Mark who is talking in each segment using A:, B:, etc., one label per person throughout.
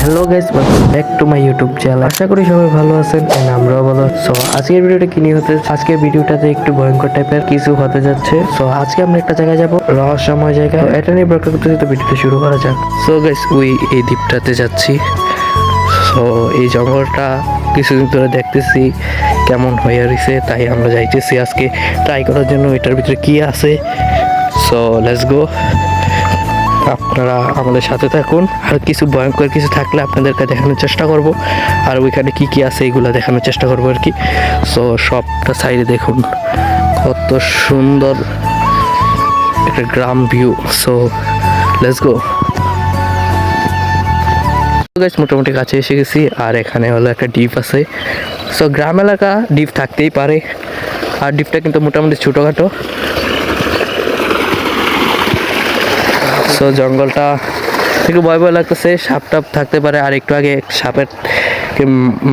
A: Hello guys, welcome back to my YouTube channel. আশা করি সবাই ভালো আছেন এন্ড আমরাও ভালো। সো আজকের ভিডিওটা কি নিয়ে হতে, আজকের ভিডিওটাতে একটু ভয়ঙ্কর টাইপের কিছু হতে যাচ্ছে। সো আজকে আমরা একটা জায়গায় যাব, রহস্যময় জায়গা। তো এটা নিয়ে ব্লগটা করতে তো ভিডিওটা শুরু করা যাক। সো গাইস, এই দ্বীপটাতে যাচ্ছি। সো এই জঙ্গলটা কিছুদিন ধরে দেখতেছি কেমন হয়ে রয়েছে, তাই আমরা যাইতেছি আজকে ট্রাই করার জন্য এটার ভিতরে কি আছে। সো লেটস গো, আপনারা আমাদের সাথে থাকুন। আর কিছু ভয়ঙ্কর কিছু থাকলে আপনাদেরকে দেখানোর চেষ্টা করব, আর ওইখানে কি কি আছে এগুলো দেখানোর চেষ্টা করবো আর কি। সো সবটা সাইডে দেখুন কত সুন্দর একটা গ্রাম view. So let's go guys, মোটামুটি কাছে এসে গেছি। আর এখানে হলো একটা ডিপ আছে। সো গ্রাম এলাকা ডিপ থাকতেই পারে, আর ডিপটা কিন্তু মোটামুটি ছোটোখাটো। সো জঙ্গলটা একটু ভয় ভয় লাগতেছে, সাপ টাপ থাকতে পারে। আর একটু আগে সাপের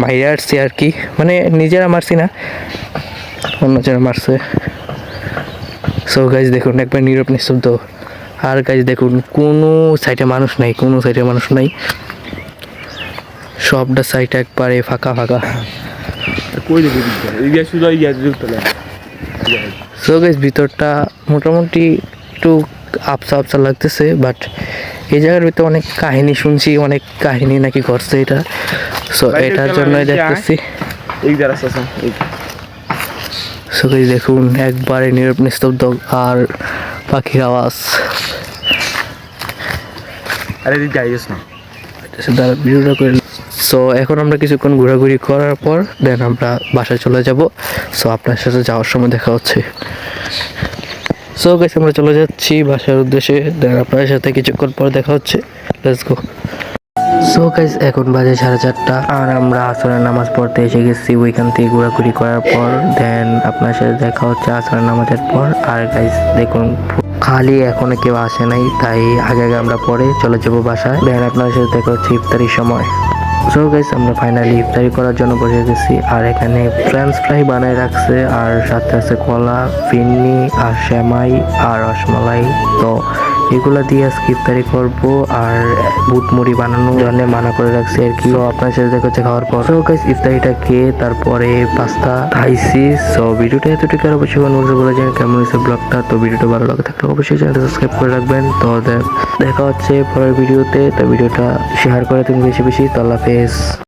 A: মাইরে আসছি আর কি, মানে নিজেরা মারছি না, অন্যজনে মারছে। সো গাইজ দেখুন একবার নীরব নিস্তব্ধ। আর গাইজ দেখুন কোনো সাইডে মানুষ নাই, কোনো সাইডে মানুষ নাই, সবটা সাইড একবারে ফাঁকা ফাঁকা। সো গাইজ ভিতরটা মোটামুটি একটু আবসা আবসা লাগতেছে, বাট এই জায়গার ভিতরে অনেক কাহিনী শুনছি, অনেক কাহিনী নাকি ঘটছে এটা। সো এটার জন্যই দেখতেছি। সো গাইজ দেখুন একবারে নীরব নিস্তব্ধ আর পাখির আওয়াজ। সো এখন আমরা কিছুক্ষণ ঘোরাঘুরি করার পর দেন আমরা বাসায় চলে যাব। সো আপনার সাথে যাওয়ার সময় দেখা হচ্ছে। সো গাইস আমরা চলে যাচ্ছি বাসার উদ্দেশ্যে, দেন আপনার সাথে কিছুক্ষণ পর দেখা হচ্ছে। Let's go. সো গাইস এখন বাজে 4:30, আর আমরা আসরের নামাজ পড়তে এসে গেছি। ওইখান থেকে ঘোরাঘুরি করার পর দেন আপনার সাথে দেখা হচ্ছে আসরের নামাজের পর। আর গাইস দেখুন খালি এখনো কেউ আসে নাই, তাই আগে আগে আমরা পরে চলে যাবো বাসায়। দেন আপনার সাথে দেখা হচ্ছে ইফতারির সময়। সো গাইস আমরা ফাইনালি ইফতারি করার জন্য বসে গেছি। আর এখানে ফ্রেঞ্চ ফ্রাই বানায় রাখছে, আর সাথে আছে কলা, ফিন্নি, আর সেমাই, আর রসমালাই। তো এগুলা দিয়ে আজকে ইফতারি করবো। আর বুট মুড়ি বানানোর জন্য মানা করে রাখছি আর কি। তো আপনার সাথে দেখা হচ্ছে খাওয়ার পর। সো গাইস ইফতারিটা খেয়ে তারপরে পাস্তা খাইছি। সো ভিডিওটা এতটুকু, আর অবশ্যই বলে যান কেমন হয়েছে ব্লগটা। তো ভিডিওটা ভালো লাগে থাকলে অবশ্যই চ্যানেলটা সাবস্ক্রাইব করে রাখবেন। তো দেখা হচ্ছে পরের ভিডিওতে। তো ভিডিওটা শেয়ার করে তুমি বেশি বেশি। তো আল্লাহ হাফেজ।